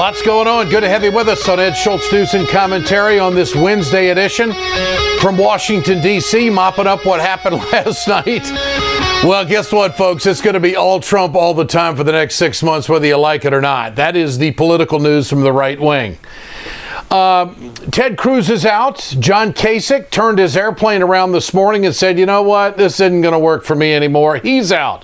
Lots going on. Good to have you with us on Ed Schultz News and Commentary on this Wednesday edition from Washington, D.C., mopping up what happened last night. Well, guess what, folks? It's going to be all Trump all the time for the next 6 months, whether you like it or not. That is the political news from the right wing. Ted Cruz is out. John Kasich turned his airplane around this morning and said, you know what? This isn't going to work for me anymore. He's out.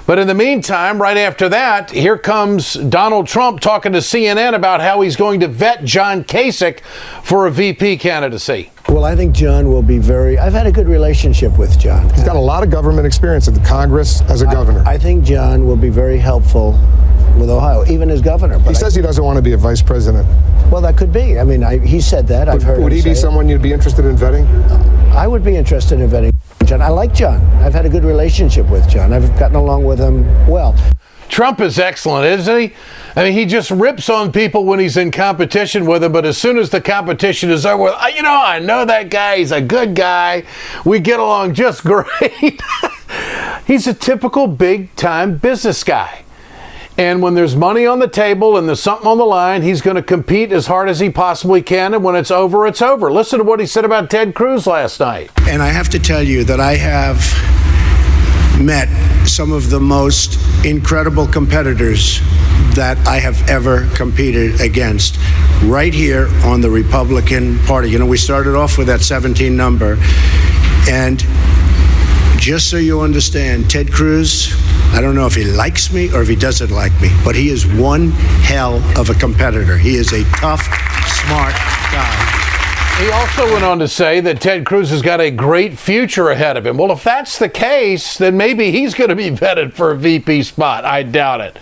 But in the meantime, right after that, here comes Donald Trump talking to CNN about how he's going to vet John Kasich for a VP candidacy. Well, I think John will be I've had a good relationship with John. He's got a lot of government experience in the Congress as a governor. I think John will be very helpful with Ohio, even as governor. He says he doesn't want to be a vice president. Well, that could be. I mean, he said that. I've heard him say. Would he be someone you'd be interested in vetting? I would be interested in vetting John. I like John. I've had a good relationship with John. I've gotten along with him well. Trump is excellent, isn't he? I mean, he just rips on people when he's in competition with them, but as soon as the competition is over, I know that guy. He's a good guy. We get along just great. He's a typical big-time business guy. And when there's money on the table and there's something on the line, he's going to compete as hard as he possibly can. And when it's over, it's over. Listen to what he said about Ted Cruz last night. And I have to tell you that I have met some of the most incredible competitors that I have ever competed against right here on the Republican Party. You know, we started off with that 17 number. And just so you understand, Ted Cruz, I don't know if he likes me or if he doesn't like me, but he is one hell of a competitor. He is a tough, smart guy. He also went on to say that Ted Cruz has got a great future ahead of him. Well, if that's the case, then maybe he's going to be vetted for a VP spot. I doubt it.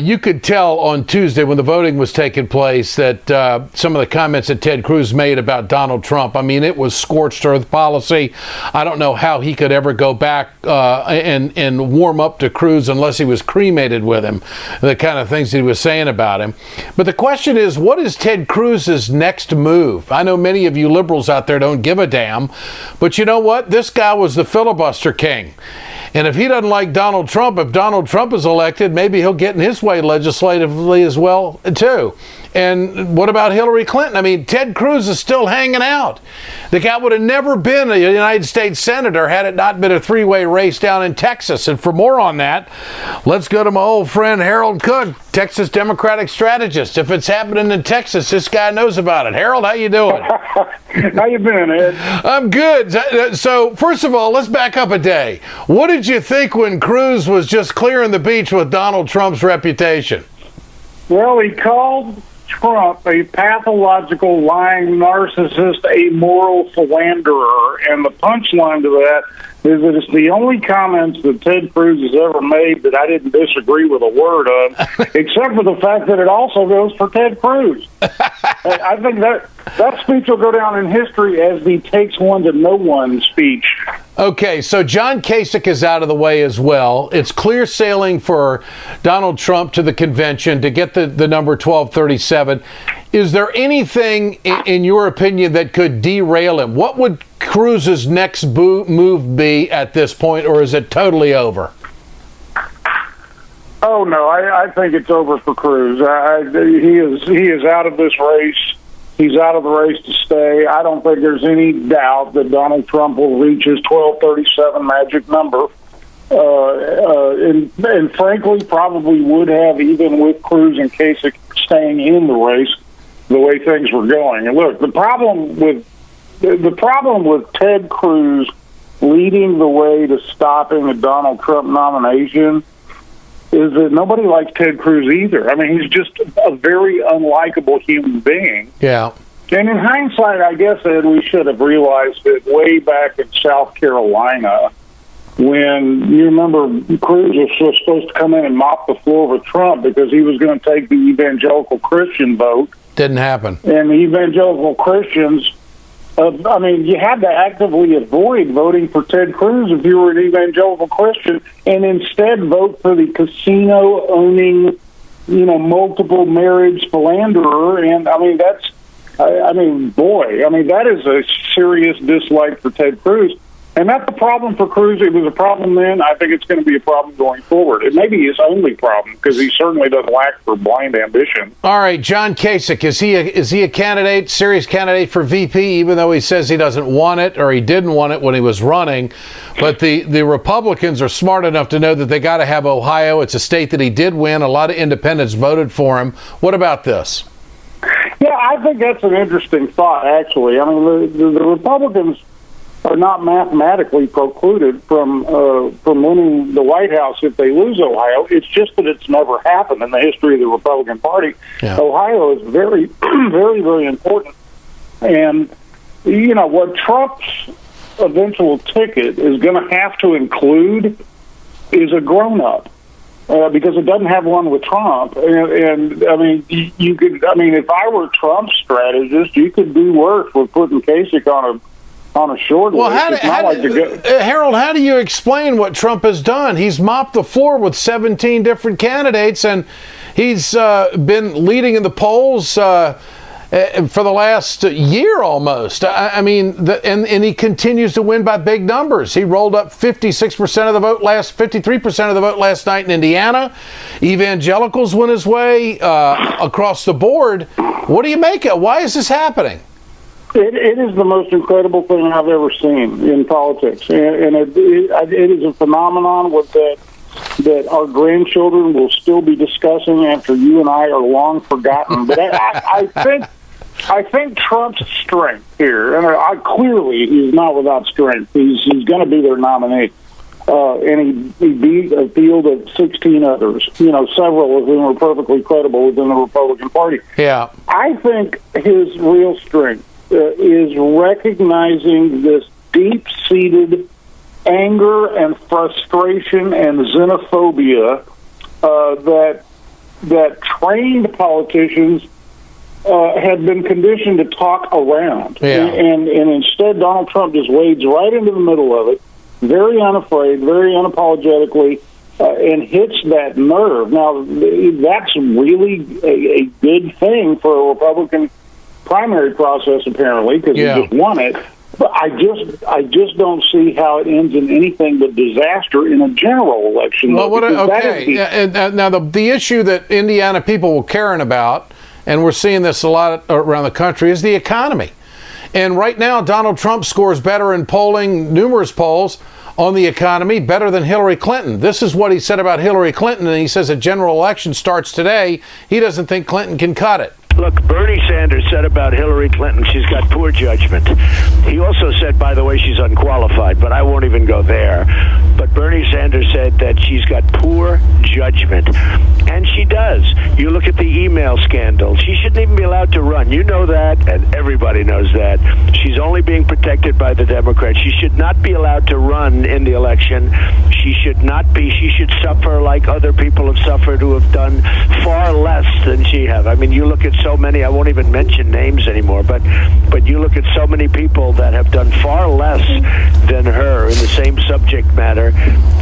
You could tell on Tuesday when the voting was taking place that some of the comments that Ted Cruz made about Donald Trump, I mean, it was scorched earth policy. I don't know how he could ever go back and warm up to Cruz unless he was cremated with him, the kind of things he was saying about him. But the question is, what is Ted Cruz's next move? I know many of you liberals out there don't give a damn, but you know what? This guy was the filibuster king. And if he doesn't like Donald Trump, if Donald Trump is elected, maybe he'll get in his way legislatively as well, too. And what about Hillary Clinton? I mean, Ted Cruz is still hanging out. The guy would have never been a United States senator had it not been a three-way race down in Texas. And for more on that, let's go to my old friend Harold Cook, Texas Democratic strategist. If it's happening in Texas, this guy knows about it. Harold, how you doing? How you been, Ed? I'm good. So, first of all, let's back up a day. What did you think when Cruz was just clearing the beach with Donald Trump's reputation? Well, he called Trump a pathological, lying narcissist, amoral philanderer, and the punchline to that is that it's the only comments that Ted Cruz has ever made that I didn't disagree with a word of, except for the fact that it also goes for Ted Cruz. I think that speech will go down in history as the takes one to know one speech. Okay, so John Kasich is out of the way as well. It's clear sailing for Donald Trump to the convention to get the number 1237. Is there anything, in your opinion, that could derail him? What would Cruz's next move be at this point, or is it totally over? Oh, no, I think it's over for Cruz. He is out of this race. He's out of the race to stay. I don't think there's any doubt that Donald Trump will reach his 1237 magic number. And frankly, probably would have, even with Cruz and Kasich staying in the race, the way things were going. And look, the problem with Ted Cruz leading the way to stopping a Donald Trump nomination is that nobody likes Ted Cruz either. I mean, he's just a very unlikable human being. Yeah. And in hindsight, I guess, Ed, we should have realized it way back in South Carolina when, you remember, Cruz was supposed to come in and mop the floor with Trump because he was going to take the evangelical Christian vote. Didn't happen. And the evangelical Christians, you had to actively avoid voting for Ted Cruz if you were an evangelical Christian, and instead vote for the casino-owning, multiple marriage philanderer. And that is a serious dislike for Ted Cruz. And that's a problem for Cruz. It was a problem then. I think it's going to be a problem going forward. It may be his only problem because he certainly doesn't lack for blind ambition. All right, John Kasich, is he a candidate, serious candidate for VP, even though he says he doesn't want it or he didn't want it when he was running? But the Republicans are smart enough to know that they got to have Ohio. It's a state that he did win. A lot of independents voted for him. What about this? Yeah, I think that's an interesting thought, actually. I mean, the Republicans are not mathematically precluded from winning the White House if they lose Ohio. It's just that it's never happened in the history of the Republican Party. Yeah. Ohio is very, very, very important. And, you know, what Trump's eventual ticket is going to have to include is a grown-up. Because it doesn't have one with Trump, and I mean, you could. I mean, if I were Trump's strategist, you could do worse with putting Kasich on a short list. Harold, how do you explain what Trump has done? He's mopped the floor with 17 different candidates, and he's been leading in the polls for the last year almost. I mean, and he continues to win by big numbers. He rolled up 56% of the vote 53% of the vote last night in Indiana. Evangelicals went his way across the board. What do you make of it? Why is this happening? It is the most incredible thing I've ever seen in politics, and it is a phenomenon that our grandchildren will still be discussing after you and I are long forgotten. But I think Trump's strength here, and clearly he's not without strength. He's going to be their nominee, and he beat a field of 16 others. You know, several of whom are perfectly credible within the Republican Party. Yeah, I think his real strength is recognizing this deep-seated anger and frustration and xenophobia that trained politicians had been conditioned to talk around. Yeah. And instead, Donald Trump just wades right into the middle of it, very unafraid, very unapologetically, and hits that nerve. Now, that's really a good thing for a Republican primary process, apparently, because he just won it. But I just don't see how it ends in anything but disaster in a general election. Well, now the issue that Indiana people were caring about, and we're seeing this a lot around the country, is the economy. And right now, Donald Trump scores better in polling, numerous polls, on the economy, better than Hillary Clinton. This is what he said about Hillary Clinton, and he says a general election starts today. He doesn't think Clinton can cut it. Look, Bernie Sanders said about Hillary Clinton, she's got poor judgment. He also said, by the way, she's unqualified, but I won't even go there. But Bernie Sanders said that she's got poor judgment. And she does. You look at the email scandal. She shouldn't even be allowed to run. You know that, and everybody knows that. She's only being protected by the Democrats. She should not be allowed to run in the election. She should not be. She should suffer like other people have suffered who have done far less than she have. I mean, you look at so many, I won't even mention names anymore, but you look at so many people that have done far less than her in the same subject matter,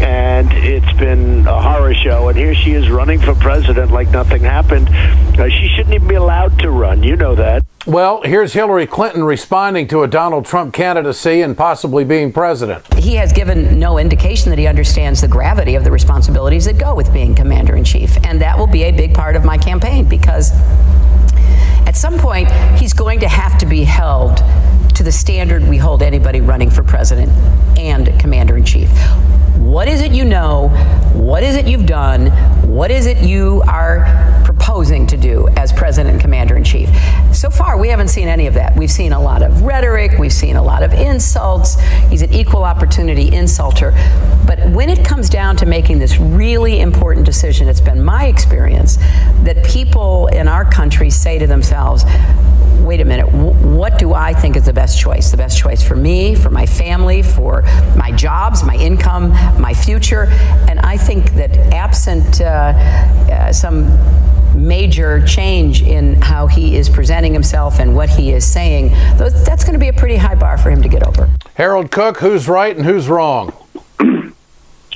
and it's been a horror show. And here she is running for president like nothing happened. She shouldn't even be allowed to run. You know that. Well, here's Hillary Clinton responding to a Donald Trump candidacy and possibly being president. He has given no indication that he understands the gravity of the responsibilities that go with being commander-in-chief. And that will be a big part of my campaign, because at some point, he's going to have to be held to the standard we hold anybody running for president and commander-in-chief. What is it you know? What is it you've done? What is it you are proposing to do as president and commander-in-chief? So far, we haven't seen any of that. We've seen a lot of rhetoric. We've seen a lot of insults. He's an equal opportunity insulter. But when it comes down to making this really important decision, it's been my experience that people in our country say to themselves, wait a minute, what do I think is the best choice? The best choice for me, for my family, for my jobs, my income, my future. And I think that absent some major change in how he is presenting himself and what he is saying, that's going to be a pretty high bar for him to get over. Harold Cook, who's right and who's wrong?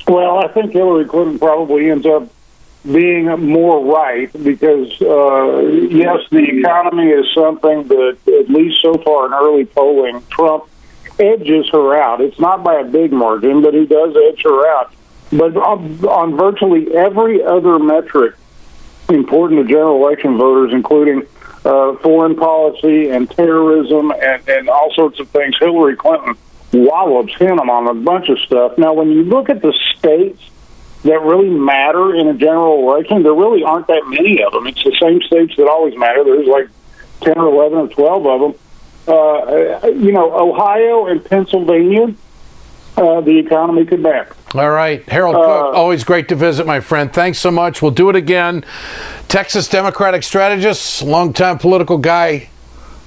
Well, I think Hillary Clinton probably ends up being more right because, yes, the economy is something that, at least so far in early polling, Trump edges her out. It's not by a big margin, but he does edge her out. But on virtually every other metric important to general election voters, including foreign policy and terrorism and all sorts of things, Hillary Clinton wallops him on a bunch of stuff. Now, when you look at the states that really matter in a general election, there really aren't that many of them. It's the same states that always matter. There's like 10 or 11 or 12 of them. Ohio and Pennsylvania, the economy could back. All right. Harold Cook, always great to visit, my friend. Thanks so much. We'll do it again. Texas Democratic strategist, longtime political guy,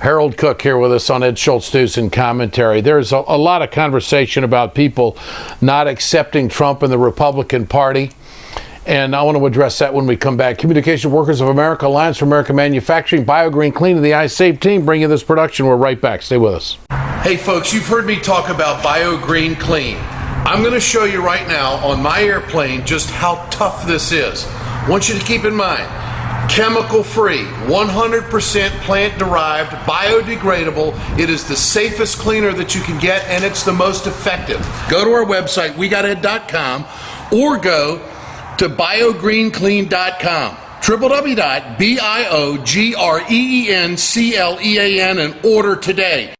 Harold Cook here with us on Ed Schultz News and Commentary. There's a lot of conversation about people not accepting Trump and the Republican Party, and I want to address that when we come back. Communication Workers of America, Alliance for American Manufacturing, BioGreen Clean, and the iSave team bring you this production. We're right back. Stay with us. Hey, folks, you've heard me talk about BioGreen Clean. I'm going to show you right now on my airplane just how tough this is. I want you to keep in mind, chemical-free, 100% plant-derived, biodegradable. It is the safest cleaner that you can get, and it's the most effective. Go to our website, wegoted.com, or go to biogreenclean.com, www.biogreenclean, and order today.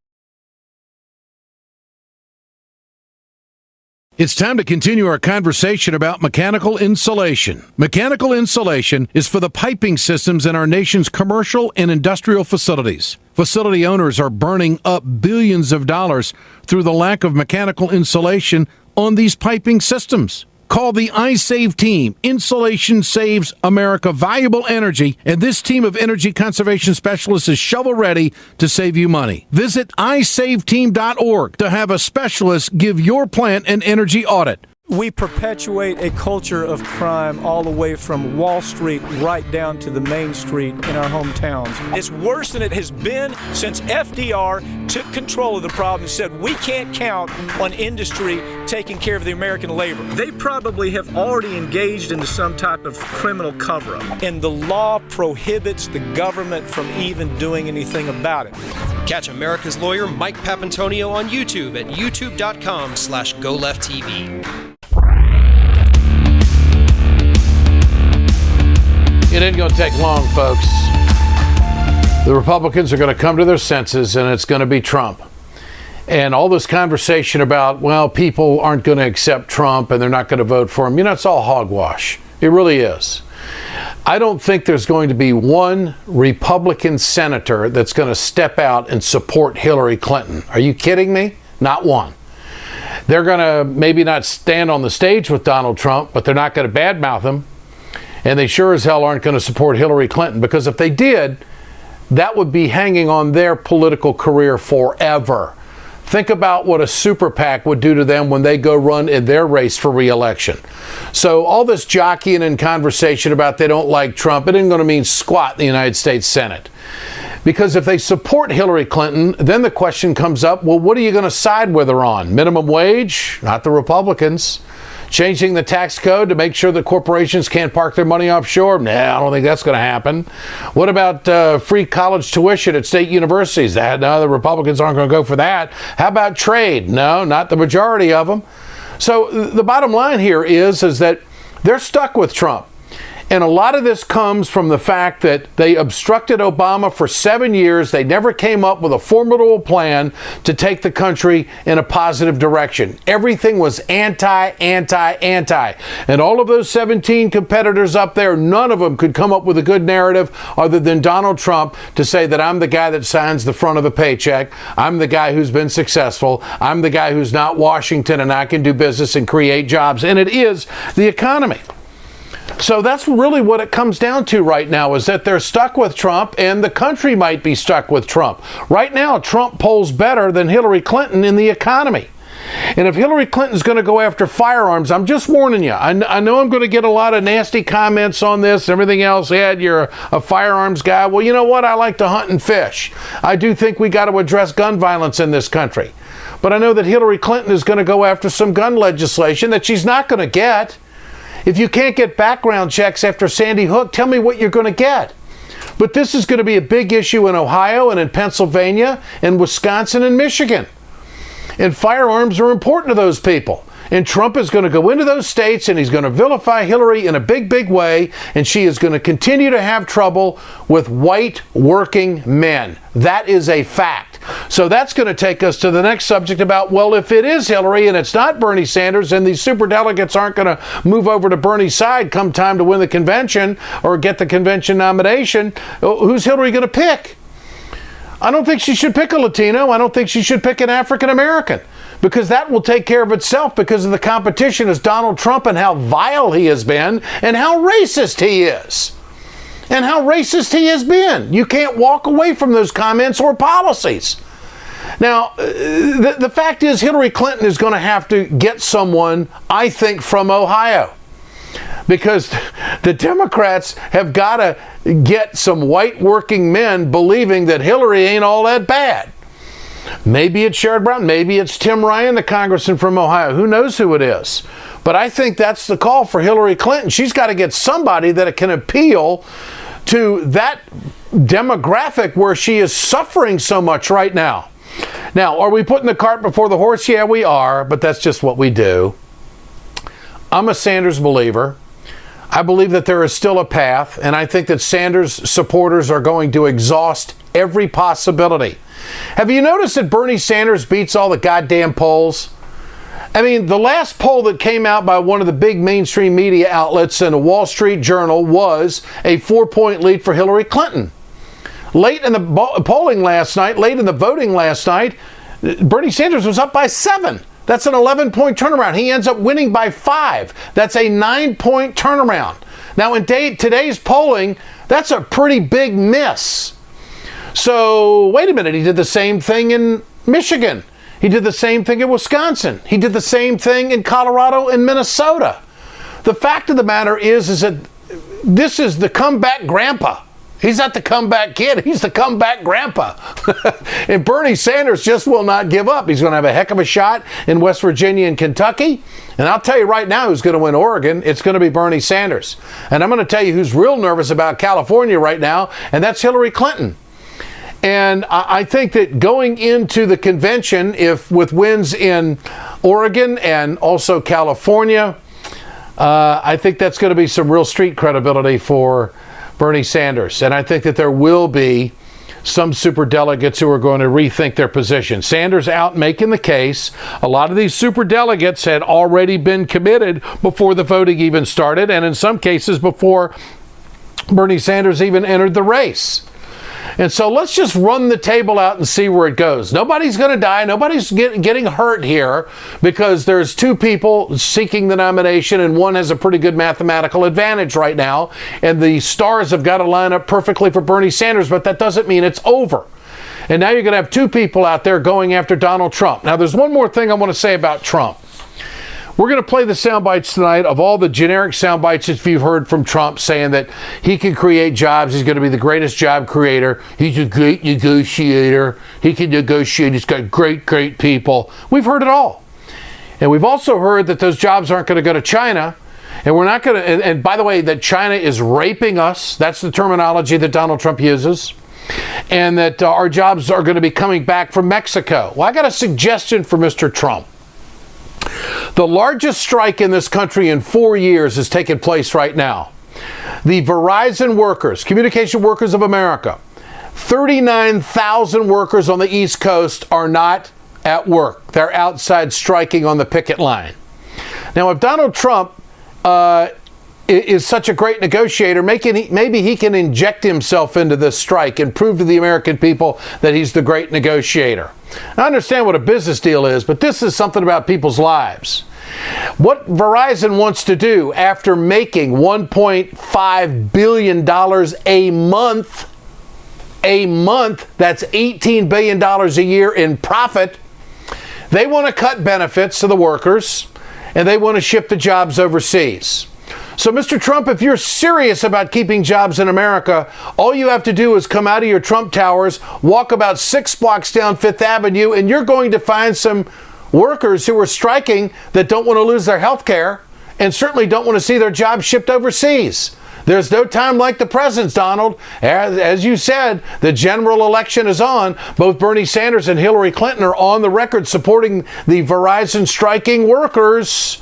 It's time to continue our conversation about mechanical insulation. Mechanical insulation is for the piping systems in our nation's commercial and industrial facilities. Facility owners are burning up billions of dollars through the lack of mechanical insulation on these piping systems. Call the iSave team. Insulation saves America valuable energy, and this team of energy conservation specialists is shovel-ready to save you money. Visit iSaveTeam.org to have a specialist give your plant an energy audit. We perpetuate a culture of crime all the way from Wall Street right down to the main street in our hometowns. It's worse than it has been since FDR took control of the problem and said we can't count on industry taking care of the American labor. They probably have already engaged into some type of criminal cover-up, and the law prohibits the government from even doing anything about it. Catch America's lawyer Mike Papantonio on YouTube at youtube.com/GoLeftTV. It ain't going to take long, folks. The Republicans are going to come to their senses, and it's going to be Trump. And all this conversation about, well, people aren't going to accept Trump and they're not going to vote for him, it's all hogwash. It really is. I don't think there's going to be one Republican senator that's going to step out and support Hillary Clinton. Are you kidding me? Not one. They're going to maybe not stand on the stage with Donald Trump, but they're not going to badmouth him. And they sure as hell aren't going to support Hillary Clinton, because if they did, that would be hanging on their political career forever. Think about what a super PAC would do to them when they go run in their race for re-election. So all this jockeying and conversation about they don't like Trump, it isn't going to mean squat in the United States Senate. Because if they support Hillary Clinton, then the question comes up, well, what are you going to side with her on? Minimum wage? Not the Republicans. Changing the tax code to make sure that corporations can't park their money offshore? Nah, I don't think that's going to happen. What about free college tuition at state universities? No, the Republicans aren't going to go for that. How about trade? No, not the majority of them. So the bottom line here is that they're stuck with Trump. And a lot of this comes from the fact that they obstructed Obama for 7 years. They never came up with a formidable plan to take the country in a positive direction. Everything was anti. And all of those 17 competitors up there, none of them could come up with a good narrative other than Donald Trump to say that I'm the guy that signs the front of a paycheck. I'm the guy who's been successful. I'm the guy who's not Washington, and I can do business and create jobs. And it is the economy. So that's really what it comes down to right now, is that they're stuck with Trump, and the country might be stuck with Trump. Right now, Trump polls better than Hillary Clinton in the economy. And if Hillary Clinton's going to go after firearms, I'm just warning you. I know I'm going to get a lot of nasty comments on this and everything else. Ed, you're a firearms guy. Well, you know what? I like to hunt and fish. I do think we got to address gun violence in this country. But I know that Hillary Clinton is going to go after some gun legislation that she's not going to get. If you can't get background checks after Sandy Hook, tell me what you're going to get. But this is going to be a big issue in Ohio and in Pennsylvania and Wisconsin and Michigan. And firearms are important to those people. And Trump is going to go into those states and he's going to vilify Hillary in a big, big way. And she is going to continue to have trouble with white working men. That is a fact. So that's going to take us to the next subject about, well, if it is Hillary and it's not Bernie Sanders and these superdelegates aren't going to move over to Bernie's side come time to win the convention or get the convention nomination, who's Hillary going to pick? I don't think she should pick a Latino. I don't think she should pick an African American, because that will take care of itself because of the competition as Donald Trump and how vile he has been and how racist he is and how racist he has been. You can't walk away from those comments or policies. Now, the fact is Hillary Clinton is going to have to get someone, I think, from Ohio, because the Democrats have got to get some white working men believing that Hillary ain't all that bad. Maybe it's Sherrod Brown. Maybe it's Tim Ryan, the congressman from Ohio. Who knows who it is? But I think that's the call for Hillary Clinton. She's got to get somebody that can appeal to that demographic where she is suffering so much right now. Now, are we putting the cart before the horse? Yeah, we are, but that's just what we do. I'm a Sanders believer. I believe that there is still a path, and I think that Sanders supporters are going to exhaust every possibility. Have you noticed that Bernie Sanders beats all the goddamn polls? I mean, the last poll that came out by one of the big mainstream media outlets in the Wall Street Journal was a 4-point lead for Hillary Clinton. Late in the polling last night, late in the voting last night, Bernie Sanders was up by 7. That's an 11-point turnaround. He ends up winning by 5. That's a 9-point turnaround. Now, in today's polling, that's a pretty big miss. So, wait a minute. He did the same thing in Michigan. He did the same thing in Wisconsin. He did the same thing in Colorado and Minnesota. The fact of the matter is that this is the comeback grandpa. He's not the comeback kid. He's the comeback grandpa. And Bernie Sanders just will not give up. He's going to have a heck of a shot in West Virginia and Kentucky. And I'll tell you right now who's going to win Oregon. It's going to be Bernie Sanders. And I'm going to tell you who's real nervous about California right now, and that's Hillary Clinton. And I think that going into the convention, if with wins in Oregon and also California, I think that's going to be some real street credibility for Bernie Sanders. And I think that there will be some superdelegates who are going to rethink their position. Sanders out making the case. A lot of these superdelegates had already been committed before the voting even started, and in some cases before Bernie Sanders even entered the race. And so let's just run the table out and see where it goes. Nobody's going to die. Nobody's getting hurt here because there's 2 people seeking the nomination and one has a pretty good mathematical advantage right now. And the stars have got to line up perfectly for Bernie Sanders, but that doesn't mean it's over. And now you're going to have 2 people out there going after Donald Trump. Now, there's one more thing I want to say about Trump. We're going to play the sound bites tonight of all the generic sound bites that you've heard from Trump saying that he can create jobs. He's going to be the greatest job creator. He's a great negotiator. He can negotiate. He's got great, great people. We've heard it all. And we've also heard that those jobs aren't going to go to China. And we're not going to, and by the way, that China is raping us. That's the terminology that Donald Trump uses. And that our jobs are going to be coming back from Mexico. Well, I got a suggestion for Mr. Trump. The largest strike in this country in 4 years has taken place right now. The Verizon workers, Communication Workers of America, 39,000 workers on the East Coast are not at work. They're outside striking on the picket line. Now, if Donald Trump is such a great negotiator, maybe he can inject himself into this strike and prove to the American people that he's the great negotiator. I understand what a business deal is, but this is something about people's lives. What Verizon wants to do after making $1.5 billion a month, that's $18 billion a year in profit, they want to cut benefits to the workers, and they want to ship the jobs overseas. So, Mr. Trump, if you're serious about keeping jobs in America, all you have to do is come out of your Trump towers, walk about 6 blocks down Fifth Avenue, and you're going to find some workers who are striking that don't want to lose their health care and certainly don't want to see their jobs shipped overseas. There's no time like the present, Donald. As you said, the general election is on. Both Bernie Sanders and Hillary Clinton are on the record supporting the Verizon striking workers.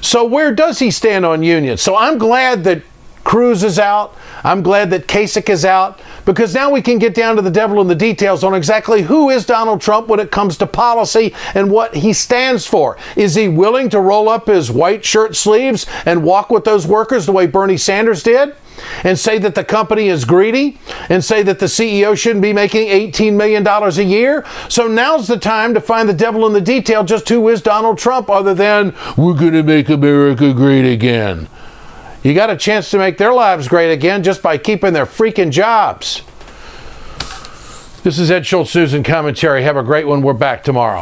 So where does he stand on unions? So I'm glad that Cruz is out. I'm glad that Kasich is out, because now we can get down to the devil in the details on exactly who is Donald Trump when it comes to policy and what he stands for. Is he willing to roll up his white shirt sleeves and walk with those workers the way Bernie Sanders did? And say that the company is greedy, and say that the CEO shouldn't be making $18 million a year? So now's the time to find the devil in the detail. Just who is Donald Trump, other than we're going to make America great again? You got a chance to make their lives great again just by keeping their freaking jobs. This is Ed Schultz News and Commentary. Have a great one. We're back tomorrow.